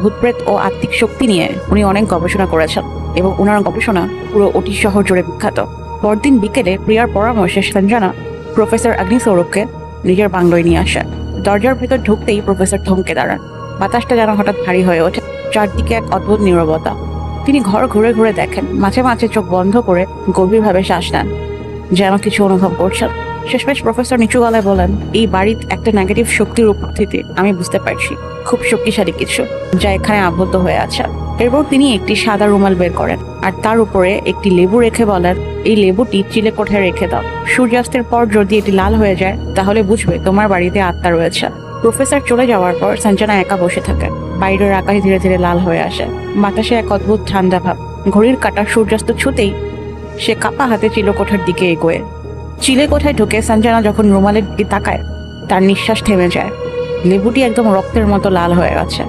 ভূতপ্রেত ও আত্মিক শক্তি নিয়ে উনি অনেক গবেষণা করেছেন এবং ওনার গবেষণা পুরো ওটি শহর জুড়ে বিখ্যাত। পরদিন বিকেলে প্রিয়ার পরামর্শে সঞ্জনা প্রফেসর অগ্নিস্বরূপকে নিজের বাংলোয় নিয়ে আসে। দরজার ভেতর ঢুকতেই প্রফেসর থমকে দাঁড়ান। বাতাসটা যেন হঠাৎ ভারী হয়ে ওঠে, চারদিকে এক অদ্ভুত নীরবতা। তিনি ঘর ঘুরে ঘুরে দেখেন, মাঝে মাঝে চোখ বন্ধ করে গভীরভাবে শ্বাস নেন, যেন কিছু অনুভব করছেন। শেষমেশ প্রফেসর নিচু গলায় বলেন, এই বাড়ির একটা নেগেটিভ শক্তির উপস্থিতি আমি বুঝতে পারছি, খুব শক্তিশালী কিছু যা এখানে আবদ্ধ হয়ে আছে। এরপর তিনি একটি সাদা রুমাল বের করেন আর তার উপরে একটি লেবু রেখে বলেন, এই লেবুটি চিলেকোঠায় রেখে দাও। সূর্যাস্তের পর যদি এটি লাল হয়ে যায় তাহলে বুঝবে তোমার বাড়িতে আত্মা রয়েছে। প্রফেসর চলে যাওয়ার পর সঞ্জনা একা বসে থাকে। বাইরের আকাশ ধীরে ধীরে লাল হয়ে আসে, বাতাসে এক অদ্ভুত ঠান্ডা ভাব। ঘড়ির কাঁটা সূর্যাস্ত ছুতেই সে কাপা হাতে চিলেকোঠার দিকে এগোয়। চিলেকোঠায় ঢুকে সঞ্জনা যখন রুমালের দিকে তাকায়, তার নিঃশ্বাস থেমে যায়। লেবুটি একদম রক্তের মতো লাল হয়ে আছে।